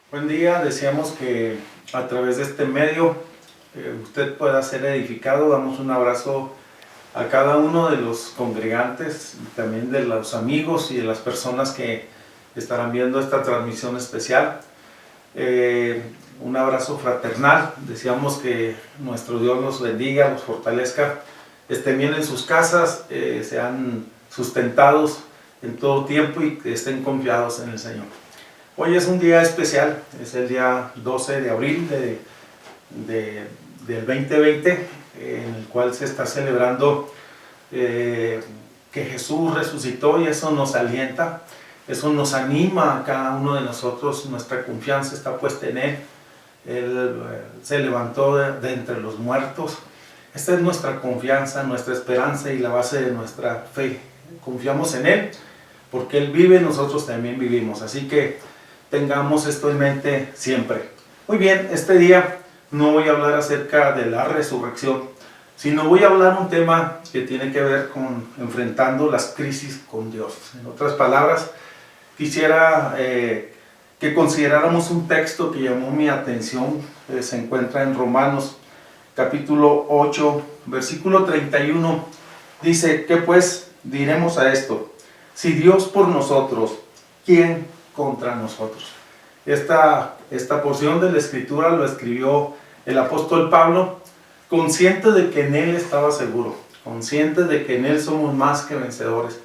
Buen día, deseamos que a través de este medio usted pueda ser edificado. Damos un abrazo a cada uno de los congregantes, y también de los amigos y de las personas que estarán viendo esta transmisión especial. Un abrazo fraternal. Deseamos que nuestro Dios los bendiga, los fortalezca, estén bien en sus casas, sean sustentados en todo tiempo y que estén confiados en el Señor. Hoy es un día especial, es el día 12 de abril del 2020, en el cual se está celebrando que Jesús resucitó, y eso nos alienta, eso nos anima a cada uno de nosotros. Nuestra confianza está puesta en Él. Él se levantó de entre los muertos. Esta es nuestra confianza, nuestra esperanza y la base de nuestra fe. Confiamos en Él porque Él vive, nosotros también vivimos, así que tengamos esto en mente siempre. Muy bien, este día no voy a hablar acerca de la resurrección, sino voy a hablar un tema que tiene que ver con enfrentando las crisis con Dios. En otras palabras, quisiera que consideráramos un texto que llamó mi atención. Se encuentra en Romanos capítulo 8, versículo 31. Dice: ¿qué pues diremos a esto? Si Dios por nosotros, ¿quién contra nosotros? Esta porción de la escritura lo escribió el apóstol Pablo, consciente de que en Él estaba seguro, consciente de que en Él somos más que vencedores,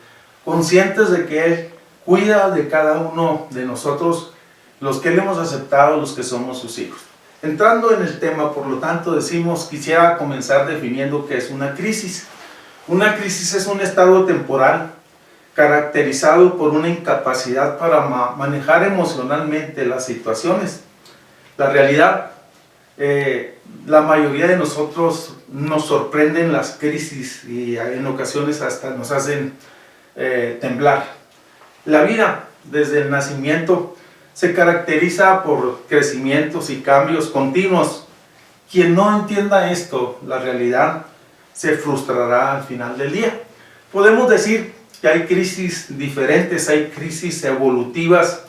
conscientes de que Él cuida de cada uno de nosotros, los que Él hemos aceptado, los que somos sus hijos. Entrando en el tema, por lo tanto, quisiera comenzar definiendo qué es una crisis. Una crisis es un estado temporal caracterizado por una incapacidad para manejar emocionalmente las situaciones. La realidad, la mayoría de nosotros nos sorprenden las crisis y en ocasiones hasta nos hacen temblar. La vida, desde el nacimiento, se caracteriza por crecimientos y cambios continuos. Quien no entienda esto, la realidad, se frustrará al final del día. Podemos decir que hay crisis diferentes, hay crisis evolutivas,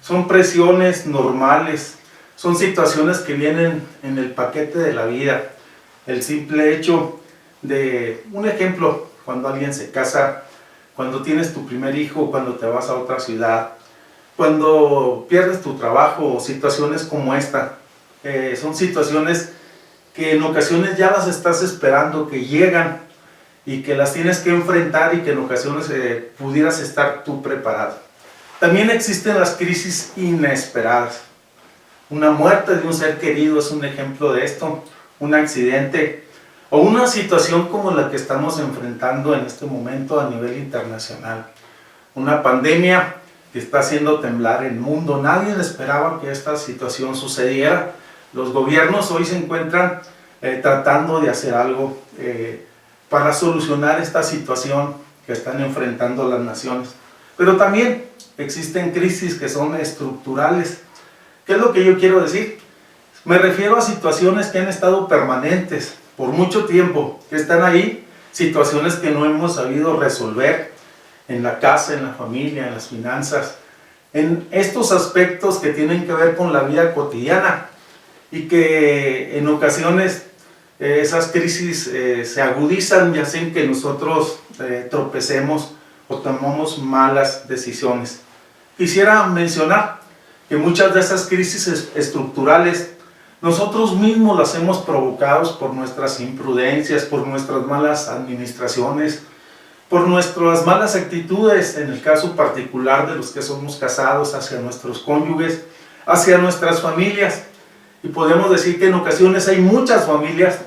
son presiones normales, son situaciones que vienen en el paquete de la vida. El simple hecho de, un ejemplo, cuando alguien se casa, cuando tienes tu primer hijo, cuando te vas a otra ciudad, cuando pierdes tu trabajo, situaciones como esta, son situaciones que en ocasiones ya las estás esperando que llegan, y que las tienes que enfrentar, y que en ocasiones pudieras estar tú preparado. También existen las crisis inesperadas. Una muerte de un ser querido es un ejemplo de esto, un accidente o una situación como la que estamos enfrentando en este momento a nivel internacional. Una pandemia que está haciendo temblar el mundo. Nadie esperaba que esta situación sucediera. Los gobiernos hoy se encuentran tratando de hacer algo para solucionar esta situación que están enfrentando las naciones. Pero también existen crisis que son estructurales. ¿Qué es lo que yo quiero decir? Me refiero a situaciones que han estado permanentes por mucho tiempo, que están ahí, situaciones que no hemos sabido resolver en la casa, en la familia, en las finanzas, en estos aspectos que tienen que ver con la vida cotidiana, y que en ocasiones esas crisis se agudizan y hacen que nosotros tropecemos o tomamos malas decisiones. Quisiera mencionar que muchas de esas crisis estructurales nosotros mismos las hemos provocado por nuestras imprudencias, por nuestras malas administraciones, por nuestras malas actitudes, en el caso particular de los que somos casados, hacia nuestros cónyuges, hacia nuestras familias. Y podemos decir que en ocasiones hay muchas familias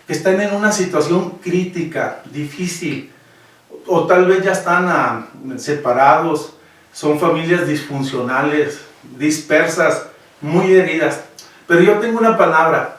que están en una situación crítica, difícil, o tal vez ya están separados, son familias disfuncionales, dispersas, muy heridas. Pero yo tengo una palabra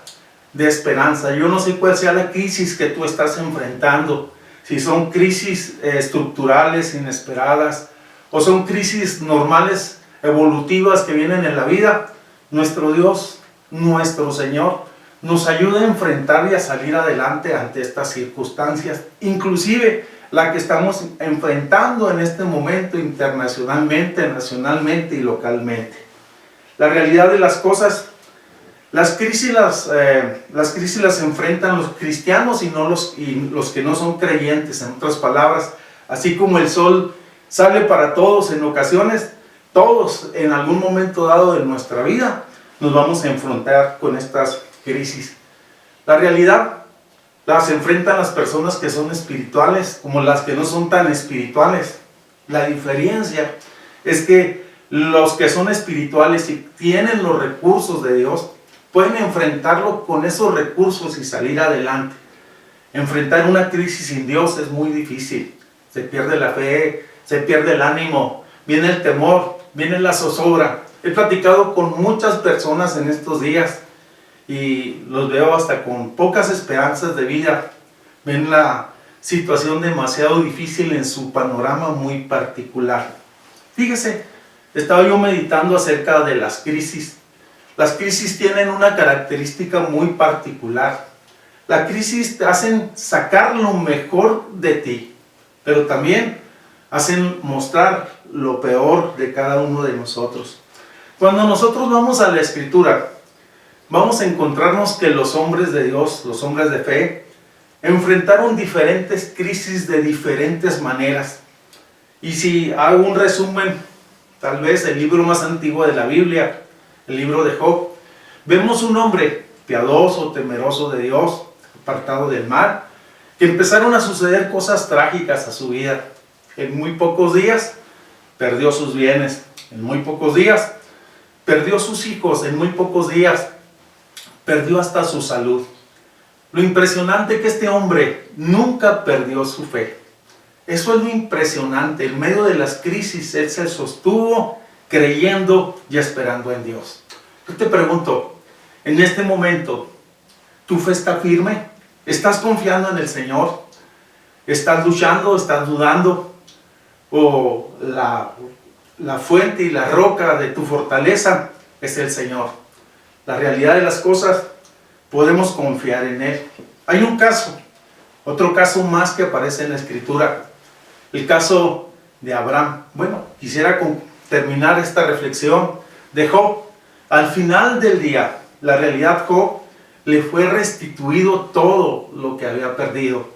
de esperanza. Yo no sé cuál sea la crisis que tú estás enfrentando, si son crisis estructurales, inesperadas, o son crisis normales, evolutivas que vienen en la vida. Nuestro Dios, nuestro Señor, nos ayuda a enfrentar y a salir adelante ante estas circunstancias, inclusive la que estamos enfrentando en este momento internacionalmente, nacionalmente y localmente. La realidad de las cosas, las crisis las enfrentan los cristianos y los que no son creyentes. En otras palabras, así como el sol sale para todos en ocasiones, todos en algún momento dado de nuestra vida nos vamos a enfrentar con estas crisis. La realidad las enfrentan las personas que son espirituales como las que no son tan espirituales. La diferencia es que los que son espirituales y tienen los recursos de Dios pueden enfrentarlo con esos recursos y salir adelante. Enfrentar una crisis sin Dios es muy difícil. Se pierde la fe, se pierde el ánimo, viene el temor, viene la zozobra. He platicado con muchas personas en estos días y los veo hasta con pocas esperanzas de vida. Ven la situación demasiado difícil en su panorama muy particular. Fíjese, estaba yo meditando acerca de las crisis. Las crisis tienen una característica muy particular. Las crisis te hacen sacar lo mejor de ti, pero también hacen mostrar lo peor de cada uno de nosotros. Cuando nosotros vamos a la Escritura, vamos a encontrarnos que los hombres de Dios, los hombres de fe, enfrentaron diferentes crisis de diferentes maneras. Y si hago un resumen, tal vez el libro más antiguo de la Biblia, el libro de Job, vemos un hombre piadoso, temeroso de Dios, apartado del mal, que empezaron a suceder cosas trágicas a su vida. En muy pocos días perdió sus bienes, en muy pocos días perdió sus hijos, en muy pocos días perdió hasta su salud. Lo impresionante es que este hombre nunca perdió su fe. Eso es lo impresionante. En medio de las crisis, él se sostuvo creyendo y esperando en Dios. Yo te pregunto, en este momento, ¿tu fe está firme? ¿Estás confiando en el Señor? ¿Estás luchando? ¿Estás dudando? ¿O la fuente y la roca de tu fortaleza es el Señor? La realidad de las cosas, podemos confiar en Él. Hay un caso, otro caso más que aparece en la Escritura, el caso de Abraham. Bueno, quisiera terminar esta reflexión de Job. Al final del día, la realidad, Job le fue restituido todo lo que había perdido,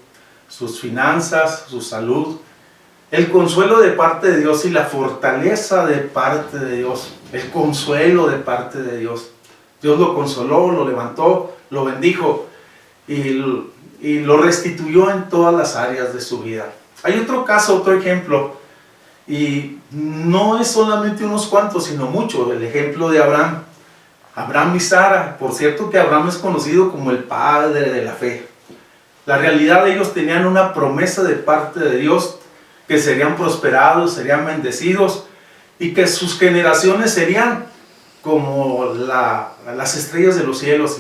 sus finanzas, su salud, el consuelo de parte de Dios y la fortaleza de parte de Dios, el consuelo de parte de Dios. Dios lo consoló, lo levantó, lo bendijo y lo restituyó en todas las áreas de su vida. Hay otro caso, otro ejemplo, y no es solamente unos cuantos, sino muchos. El ejemplo de Abraham. Abraham y Sara. Por cierto que Abraham es conocido como el padre de la fe. La realidad, ellos tenían una promesa de parte de Dios que serían prosperados, serían bendecidos y que sus generaciones serían como las estrellas de los cielos,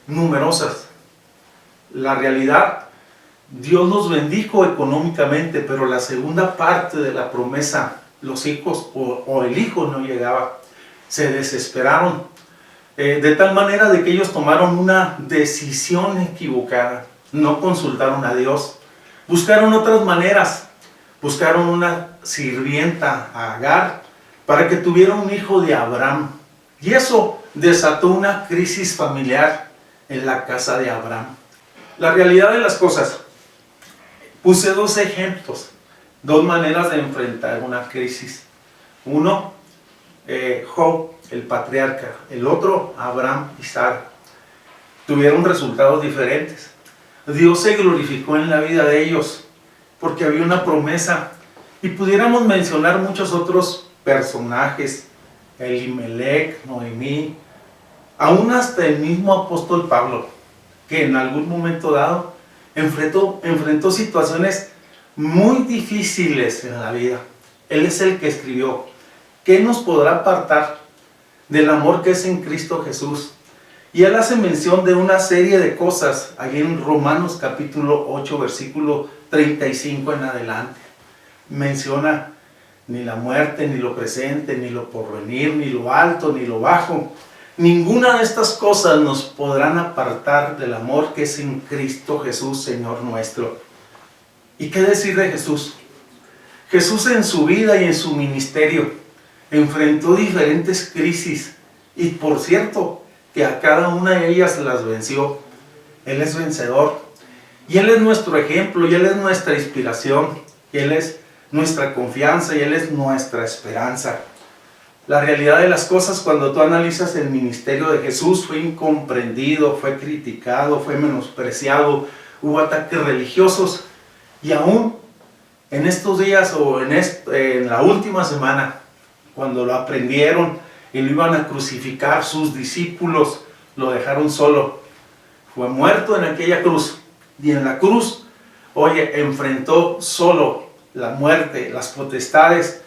numerosas. La realidad, Dios los bendijo económicamente, pero la segunda parte de la promesa, los hijos o el hijo no llegaba. Se desesperaron, de tal manera de que ellos tomaron una decisión equivocada. No consultaron a Dios, buscaron otras maneras, buscaron una sirvienta, a Agar, para que tuviera un hijo de Abraham. Y eso desató una crisis familiar en la casa de Abraham. La realidad de las cosas, puse dos ejemplos, dos maneras de enfrentar una crisis. Uno, Job, el patriarca. El otro, Abraham y Sara. Tuvieron resultados diferentes. Dios se glorificó en la vida de ellos porque había una promesa. Y pudiéramos mencionar muchos otros personajes, Elimelech, Noemí, aún hasta el mismo apóstol Pablo, que en algún momento dado enfrentó situaciones muy difíciles en la vida. Él es el que escribió: ¿qué nos podrá apartar del amor que es en Cristo Jesús? Y él hace mención de una serie de cosas allí en Romanos capítulo 8, versículo 35 en adelante. Menciona: ni la muerte, ni lo presente, ni lo porvenir, ni lo alto, ni lo bajo. Ninguna de estas cosas nos podrán apartar del amor que es en Cristo Jesús, Señor nuestro. ¿Y qué decir de Jesús? Jesús en su vida y en su ministerio enfrentó diferentes crisis y por cierto que a cada una de ellas las venció. Él es vencedor y Él es nuestro ejemplo y Él es nuestra inspiración y Él es nuestra confianza y Él es nuestra esperanza. La realidad de las cosas, cuando tú analizas el ministerio de Jesús, fue incomprendido, fue criticado, fue menospreciado, hubo ataques religiosos y aún en estos días o en la última semana, cuando lo aprendieron y lo iban a crucificar, sus discípulos lo dejaron solo. Fue muerto en aquella cruz y en la cruz, oye, enfrentó solo la muerte, las potestades,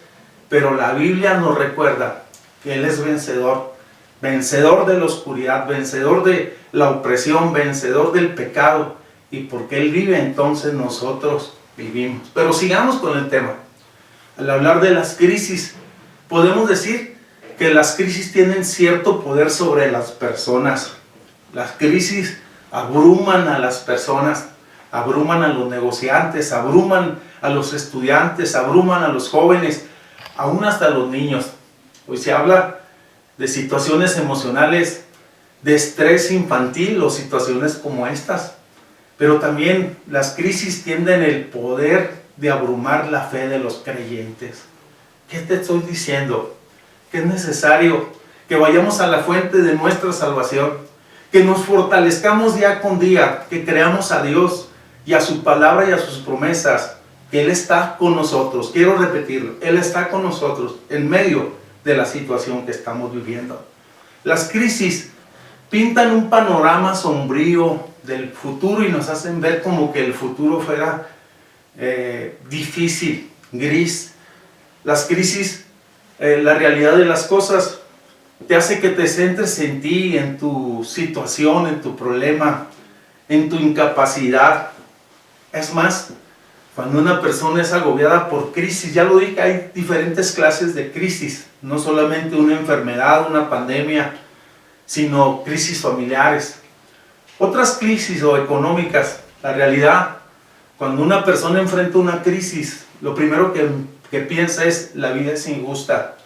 pero la Biblia nos recuerda que Él es vencedor, vencedor de la oscuridad, vencedor de la opresión, vencedor del pecado, y porque Él vive, entonces nosotros vivimos. Pero sigamos con el tema. Al hablar de las crisis, podemos decir que las crisis tienen cierto poder sobre las personas. Las crisis abruman a las personas, abruman a los negociantes, abruman a los estudiantes, abruman a los jóvenes, aún hasta a los niños. Hoy se habla de situaciones emocionales, de estrés infantil o situaciones como estas. Pero también las crisis tienen el poder de abrumar la fe de los creyentes. ¿Qué te estoy diciendo? Que es necesario que vayamos a la fuente de nuestra salvación, que nos fortalezcamos día con día, que creamos a Dios y a su palabra y a sus promesas, que Él está con nosotros. Quiero repetirlo, Él está con nosotros en medio de la situación que estamos viviendo. Las crisis pintan un panorama sombrío del futuro y nos hacen ver como que el futuro fuera difícil, gris. Las crisis, la realidad de las cosas, te hace que te centres en ti, en tu situación, en tu problema, en tu incapacidad. Es más, cuando una persona es agobiada por crisis, ya lo dije, hay diferentes clases de crisis, no solamente una enfermedad, una pandemia, sino crisis familiares. Otras crisis o económicas, la realidad, cuando una persona enfrenta una crisis, lo primero que piensa es: la vida es injusta,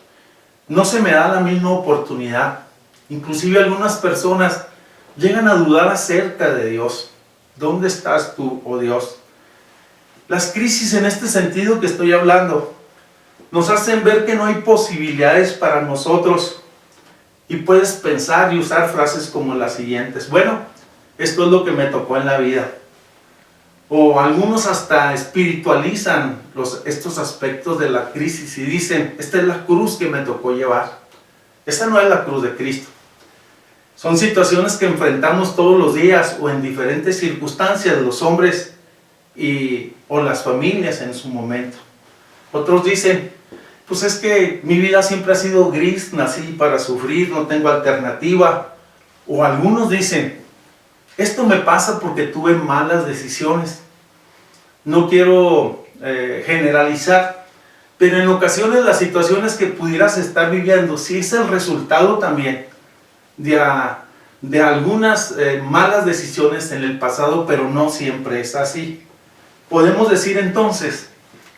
no se me da la misma oportunidad. Inclusive algunas personas llegan a dudar acerca de Dios. ¿Dónde estás tú, oh Dios? Las crisis en este sentido que estoy hablando nos hacen ver que no hay posibilidades para nosotros y puedes pensar y usar frases como las siguientes: bueno, esto es lo que me tocó en la vida. O algunos hasta espiritualizan estos aspectos de la crisis y dicen: esta es la cruz que me tocó llevar. Esta no es la cruz de Cristo. Son situaciones que enfrentamos todos los días o en diferentes circunstancias los hombres o las familias en su momento. Otros dicen: pues es que mi vida siempre ha sido gris, nací para sufrir, no tengo alternativa. O algunos dicen: esto me pasa porque tuve malas decisiones. No quiero generalizar, pero en ocasiones las situaciones que pudieras estar viviendo, sí es el resultado también de algunas malas decisiones en el pasado, pero no siempre es así. Podemos decir entonces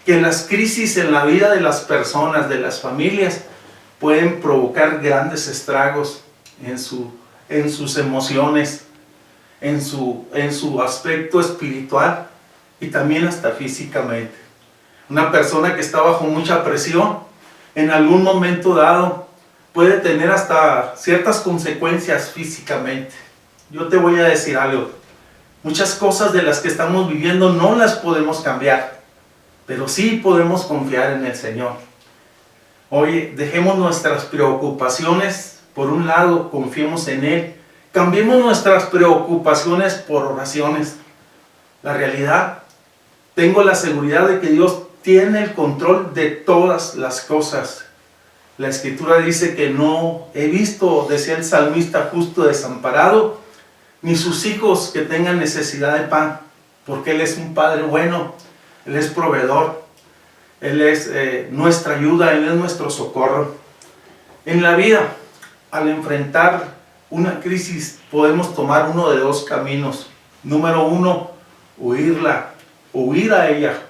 que las crisis en la vida de las personas, de las familias, pueden provocar grandes estragos en sus emociones, en su aspecto espiritual y también hasta físicamente. Una persona que está bajo mucha presión, en algún momento dado, puede tener hasta ciertas consecuencias físicamente. Yo te voy a decir algo: muchas cosas de las que estamos viviendo no las podemos cambiar, pero sí podemos confiar en el Señor. Oye, dejemos nuestras preocupaciones por un lado, confiemos en Él. Cambiemos nuestras preocupaciones por oraciones. La realidad, tengo la seguridad de que Dios tiene el control de todas las cosas. La Escritura dice que no he visto, decía el salmista, justo desamparado, ni sus hijos que tengan necesidad de pan, porque Él es un Padre bueno, Él es proveedor, Él es nuestra ayuda, Él es nuestro socorro. En la vida, al enfrentar una crisis, podemos tomar uno de dos caminos. Número uno, huir a ella.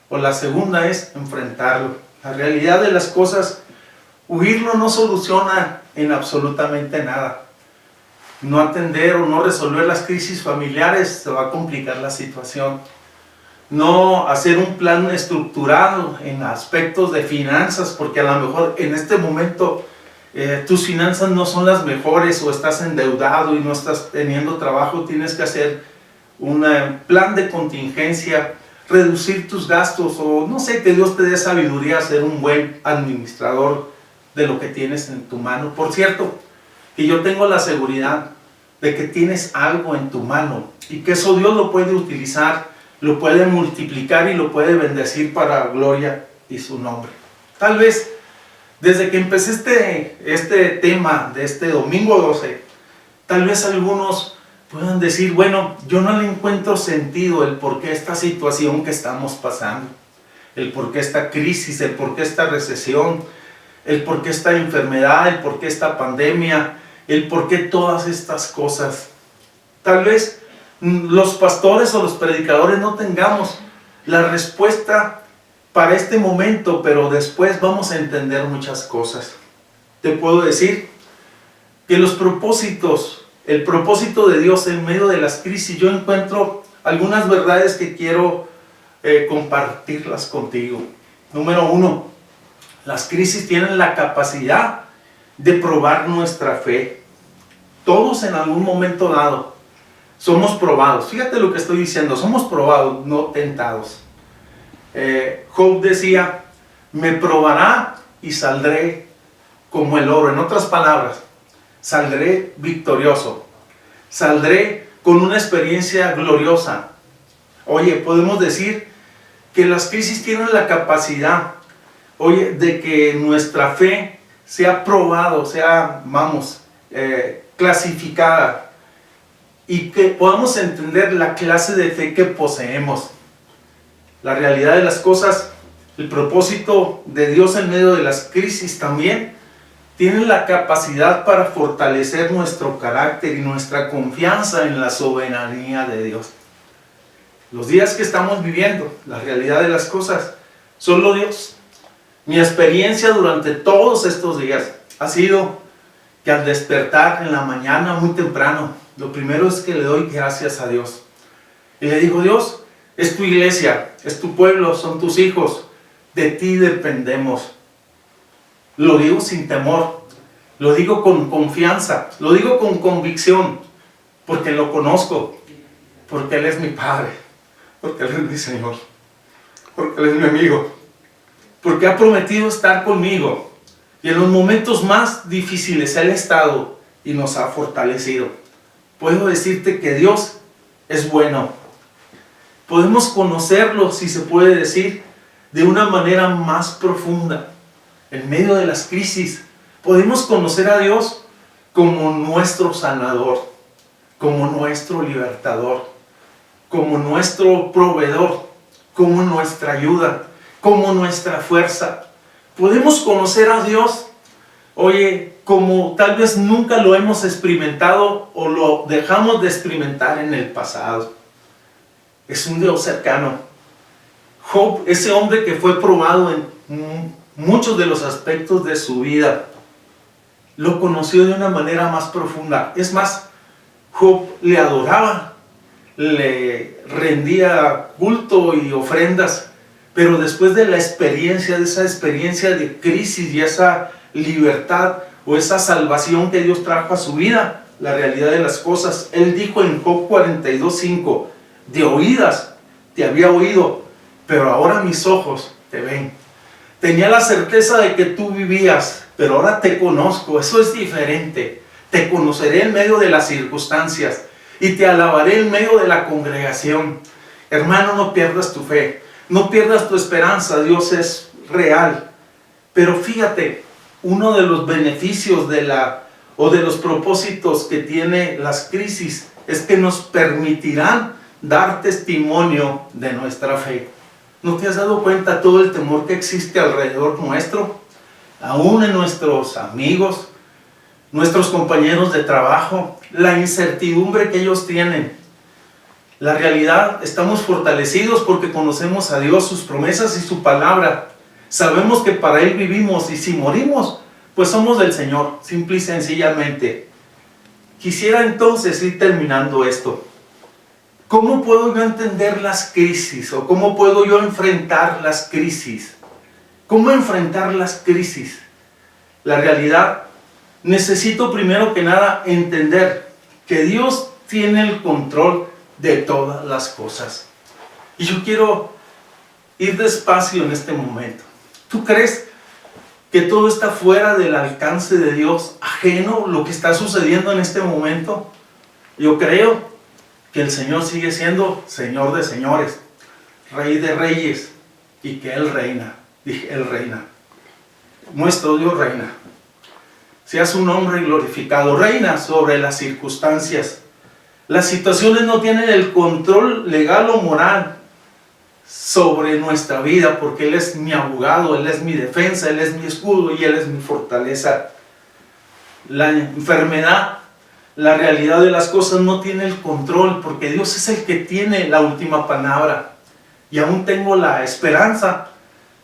O la segunda es enfrentarlo. La realidad de las cosas, Huirlo no soluciona en absolutamente nada. No atender o no resolver las crisis familiares se va a complicar la situación. No hacer un plan estructurado en aspectos de finanzas, porque a lo mejor en este momento tus finanzas no son las mejores o estás endeudado y no estás teniendo trabajo. Tienes que hacer un plan de contingencia, reducir tus gastos o no sé, que Dios te dé sabiduría a ser un buen administrador de lo que tienes en tu mano. Por cierto, que yo tengo la seguridad de que tienes algo en tu mano y que eso Dios lo puede utilizar, lo puede multiplicar y lo puede bendecir para gloria y su nombre. Tal vez desde que empecé este tema de este domingo 12, tal vez algunos puedan decir, bueno, yo no le encuentro sentido el por qué esta situación que estamos pasando, el por qué esta crisis, el por qué esta recesión, el por qué esta enfermedad, el por qué esta pandemia, el por qué todas estas cosas. Tal vez los pastores o los predicadores no tengamos la respuesta para este momento, pero después vamos a entender muchas cosas. Te puedo decir que los propósitos, el propósito de Dios en medio de las crisis, yo encuentro algunas verdades que quiero compartirlas contigo. Número 1, las crisis tienen la capacidad de probar nuestra fe. Todos en algún momento dado somos probados. Fíjate lo que estoy diciendo, somos probados, no tentados. Job decía, me probará y saldré como el oro. En otras palabras, saldré victorioso, saldré con una experiencia gloriosa. Oye, podemos decir que las crisis tienen la capacidad, oye, de que nuestra fe sea probado, sea, clasificada y que podamos entender la clase de fe que poseemos. La realidad de las cosas, el propósito de Dios en medio de las crisis también tiene la capacidad para fortalecer nuestro carácter y nuestra confianza en la soberanía de Dios. Los días que estamos viviendo, la realidad de las cosas, solo Dios. Mi experiencia durante todos estos días ha sido que al despertar en la mañana muy temprano, lo primero es que le doy gracias a Dios. Y le digo, Dios, es tu iglesia, es tu pueblo, son tus hijos, de ti dependemos. Lo digo sin temor, lo digo con confianza, lo digo con convicción, porque lo conozco, porque Él es mi Padre, porque Él es mi Señor, porque Él es mi amigo, porque ha prometido estar conmigo. Y en los momentos más difíciles Él ha estado y nos ha fortalecido. Puedo decirte que Dios es bueno. Podemos conocerlo, si se puede decir, de una manera más profunda. En medio de las crisis, podemos conocer a Dios como nuestro sanador, como nuestro libertador, como nuestro proveedor, como nuestra ayuda, como nuestra fuerza. Podemos conocer a Dios, oye, como tal vez nunca lo hemos experimentado o lo dejamos de experimentar en el pasado. Es un Dios cercano. Job, ese hombre que fue probado en muchos de los aspectos de su vida, lo conoció de una manera más profunda. Es más, Job le adoraba, le rendía culto y ofrendas, pero después de la experiencia, de esa experiencia de crisis y esa libertad o esa salvación que Dios trajo a su vida, la realidad de las cosas, él dijo en Job 42:5, de oídas te había oído, pero ahora mis ojos te ven. Tenía la certeza de que tú vivías, pero ahora te conozco. Eso es diferente. Te conoceré en medio de las circunstancias y te alabaré en medio de la congregación. Hermano, no pierdas tu fe, no pierdas tu esperanza. Dios es real. Pero fíjate, uno de los beneficios de los propósitos que tiene las crisis es que nos permitirán dar testimonio de nuestra fe. ¿No te has dado cuenta todo el temor que existe alrededor nuestro? Aún en nuestros amigos, nuestros compañeros de trabajo, la incertidumbre que ellos tienen. La realidad, estamos fortalecidos porque conocemos a Dios, sus promesas y su palabra. Sabemos que para Él vivimos y si morimos, pues somos del Señor, simple y sencillamente. Quisiera entonces ir terminando esto. ¿Cómo puedo yo entender las crisis? ¿O cómo puedo yo enfrentar las crisis? ¿Cómo enfrentar las crisis? La realidad, necesito primero que nada entender que Dios tiene el control de todas las cosas. Y yo quiero ir despacio en este momento. ¿Tú crees que todo está fuera del alcance de Dios, ajeno lo que está sucediendo en este momento? Yo creo que el Señor sigue siendo Señor de señores, Rey de reyes, y que Él reina. Dije, Él reina. Nuestro Dios reina. Sea su nombre glorificado. Reina sobre las circunstancias. Las situaciones no tienen el control legal o moral sobre nuestra vida, porque Él es mi abogado, Él es mi defensa, Él es mi escudo y Él es mi fortaleza. La enfermedad, la realidad de las cosas no tiene el control, porque Dios es el que tiene la última palabra. Y aún tengo la esperanza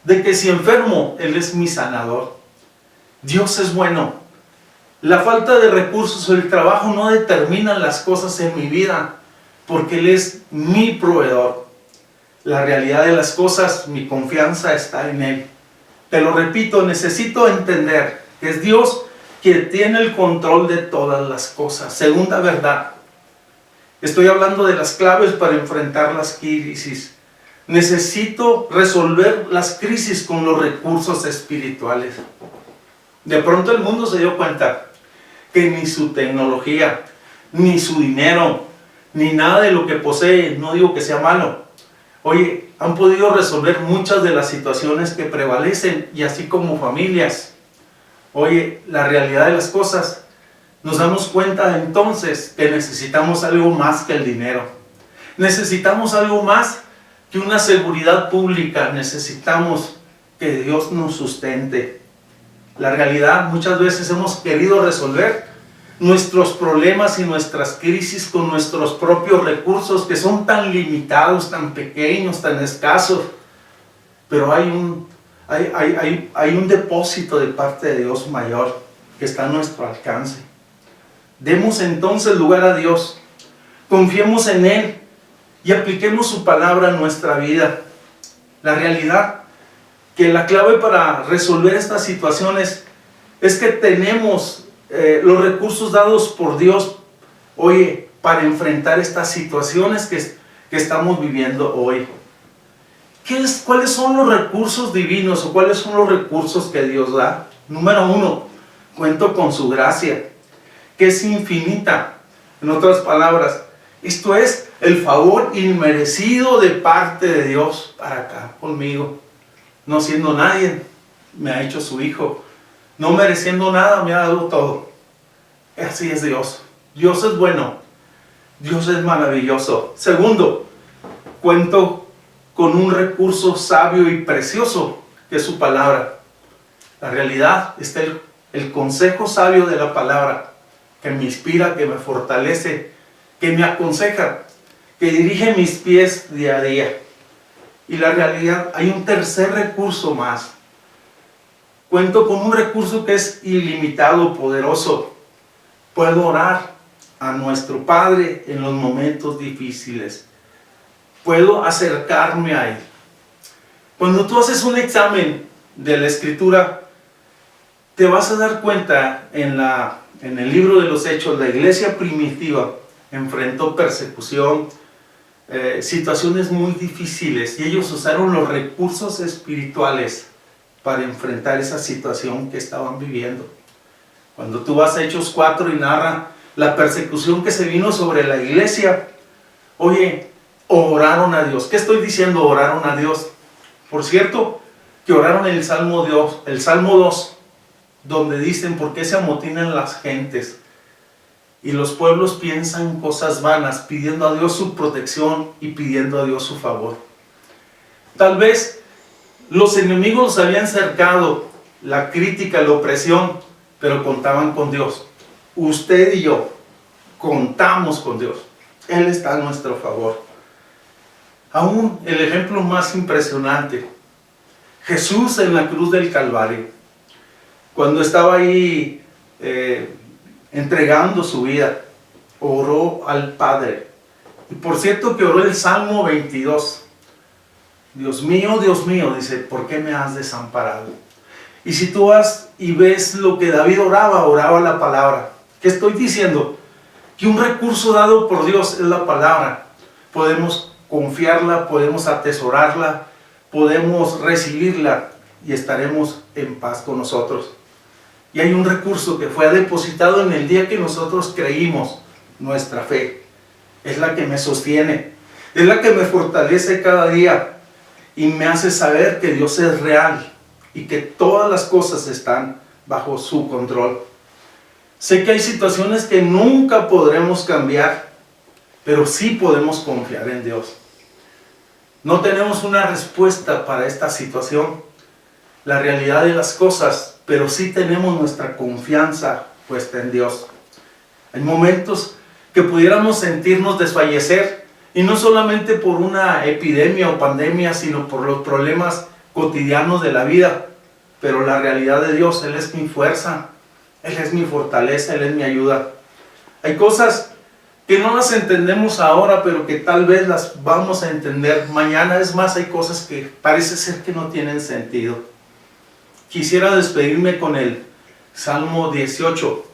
de que si enfermo, Él es mi sanador. Dios es bueno. La falta de recursos o el trabajo no determinan las cosas en mi vida, porque Él es mi proveedor. La realidad de las cosas, mi confianza está en Él. Te lo repito, necesito entender que es Dios quien tiene el control de todas las cosas. Segunda verdad, estoy hablando de las claves para enfrentar las crisis. Necesito resolver las crisis con los recursos espirituales. De pronto el mundo se dio cuenta que ni su tecnología, ni su dinero, ni nada de lo que posee, no digo que sea malo, oye, han podido resolver muchas de las situaciones que prevalecen, y así como familias. Oye, la realidad de las cosas, nos damos cuenta entonces que necesitamos algo más que el dinero. Necesitamos algo más que una seguridad pública. Necesitamos que Dios nos sustente. La realidad, muchas veces hemos querido resolver nuestros problemas y nuestras crisis con nuestros propios recursos, que son tan limitados, tan pequeños, tan escasos. Pero hay un depósito de parte de Dios mayor que está a nuestro alcance. Demos entonces lugar a Dios, confiemos en Él y apliquemos su palabra a nuestra vida. La realidad, que la clave para resolver estas situaciones es que tenemos los recursos dados por Dios, oye, para enfrentar estas situaciones que estamos viviendo hoy. ¿Cuáles son los recursos divinos o cuáles son los recursos que Dios da? Número uno, cuento con su gracia, que es infinita. En otras palabras, esto es el favor inmerecido de parte de Dios para acá conmigo. No siendo nadie, me ha hecho su hijo. No mereciendo nada, me ha dado todo. Así es Dios. Dios es bueno. Dios es maravilloso. Segundo, cuento con un recurso sabio y precioso, que es su palabra. La realidad está el consejo sabio de la palabra, que me inspira, que me fortalece, que me aconseja, que dirige mis pies día a día. Y la realidad, hay un tercer recurso más. Cuento con un recurso que es ilimitado, poderoso. Puedo orar a nuestro Padre en los momentos difíciles. Puedo acercarme a Él. Cuando tú haces un examen de la Escritura, te vas a dar cuenta en el libro de los Hechos, la iglesia primitiva enfrentó persecución, situaciones muy difíciles, y ellos usaron los recursos espirituales para enfrentar esa situación que estaban viviendo. Cuando tú vas a Hechos 4 y narra la persecución que se vino sobre la iglesia, oye, oraron a Dios. ¿Qué estoy diciendo? Oraron a Dios. Por cierto, que oraron en el Salmo 2, donde dicen: ¿por qué se amotinan las gentes? Y los pueblos piensan cosas vanas, pidiendo a Dios su protección y pidiendo a Dios su favor. Tal vez los enemigos habían cercado, la crítica, la opresión, pero contaban con Dios. Usted y yo contamos con Dios. Él está a nuestro favor. Aún el ejemplo más impresionante, Jesús en la cruz del Calvario. cuando estaba ahí entregando su vida, oró al Padre. Y por cierto que oró el Salmo 22. Dios mío, dice, ¿por qué me has desamparado? Y si tú vas y ves lo que David oraba la palabra. ¿Qué estoy diciendo? Que un recurso dado por Dios es la palabra. Podemos confiarla, podemos atesorarla, podemos recibirla y estaremos en paz con nosotros. Y hay un recurso que fue depositado en el día que nosotros creímos, nuestra fe. Es la que me sostiene, es la que me fortalece cada día y me hace saber que Dios es real y que todas las cosas están bajo su control. Sé que hay situaciones que nunca podremos cambiar, pero sí podemos confiar en Dios. No tenemos una respuesta para esta situación, la realidad de las cosas, pero sí tenemos nuestra confianza puesta en Dios. Hay momentos que pudiéramos sentirnos desfallecer, y no solamente por una epidemia o pandemia, sino por los problemas cotidianos de la vida. Pero la realidad de Dios, Él es mi fuerza, Él es mi fortaleza, Él es mi ayuda. Hay cosas que no las entendemos ahora, pero que tal vez las vamos a entender mañana. Es más, hay cosas que parece ser que no tienen sentido. Quisiera despedirme con el Salmo 18.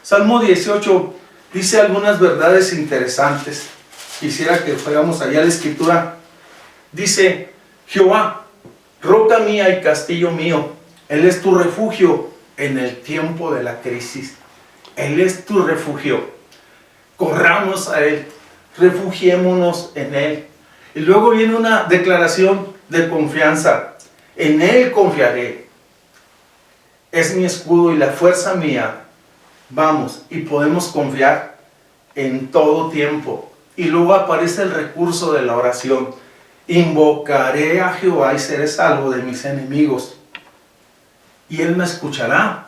Salmo 18 dice algunas verdades interesantes. Quisiera que fuéramos allá a la escritura. Dice: Jehová, roca mía y castillo mío, Él es tu refugio en el tiempo de la crisis. Él es tu refugio. Corramos a Él, refugiémonos en Él. Y luego viene una declaración de confianza. En Él confiaré. Es mi escudo y la fuerza mía. Vamos, y podemos confiar en todo tiempo. Y luego aparece el recurso de la oración. Invocaré a Jehová y seré salvo de mis enemigos. Y Él me escuchará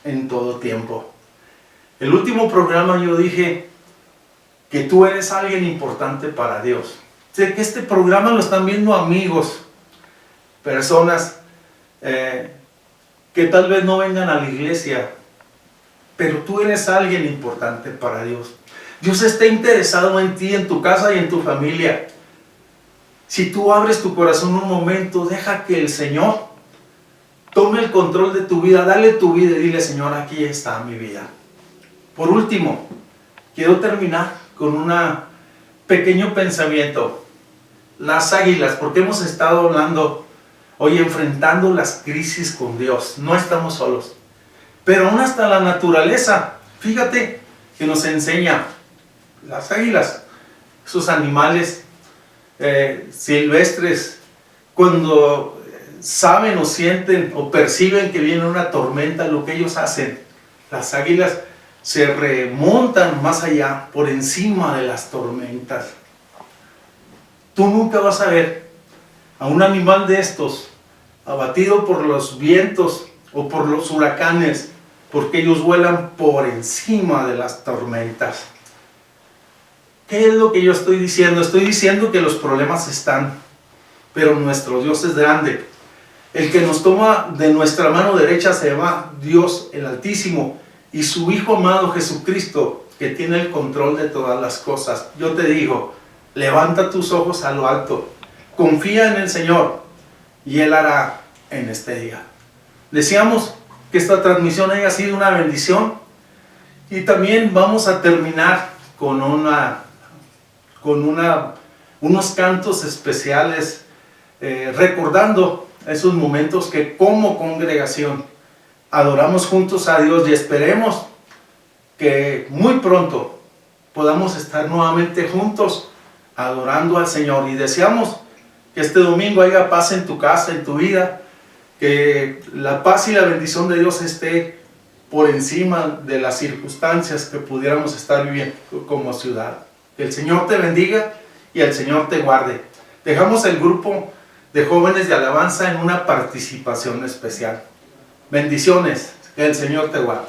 en todo tiempo. El último programa yo dije que tú eres alguien importante para Dios. Sé que este programa lo están viendo amigos, personas que tal vez no vengan a la iglesia, pero tú eres alguien importante para Dios. Dios está interesado en ti, en tu casa y en tu familia. Si tú abres tu corazón un momento, deja que el Señor tome el control de tu vida, dale tu vida y dile: Señor, aquí está mi vida. Por último, quiero terminar con un pequeño pensamiento. Las águilas, porque hemos estado hablando hoy, enfrentando las crisis con Dios. No estamos solos. Pero aún hasta la naturaleza, fíjate que nos enseña. Las águilas, esos animales silvestres, cuando saben o sienten o perciben que viene una tormenta, lo que ellos hacen, las águilas se remontan más allá, por encima de las tormentas. Tú nunca vas a ver a un animal de estos abatido por los vientos o por los huracanes, porque ellos vuelan por encima de las tormentas. ¿Qué es lo que yo estoy diciendo? Estoy diciendo que los problemas están, pero nuestro Dios es grande. El que nos toma de nuestra mano derecha se llama Dios el Altísimo, y su Hijo amado Jesucristo, que tiene el control de todas las cosas. Yo te digo, levanta tus ojos a lo alto, confía en el Señor, y Él hará en este día. Deseamos que esta transmisión haya sido una bendición, y también vamos a terminar con unos cantos especiales, recordando esos momentos que como congregación adoramos juntos a Dios, y esperemos que muy pronto podamos estar nuevamente juntos adorando al Señor. Y deseamos que este domingo haya paz en tu casa, en tu vida, que la paz y la bendición de Dios esté por encima de las circunstancias que pudiéramos estar viviendo como ciudad. Que el Señor te bendiga y el Señor te guarde. Dejamos el grupo de jóvenes de alabanza en una participación especial. Bendiciones, que el Señor te guarde.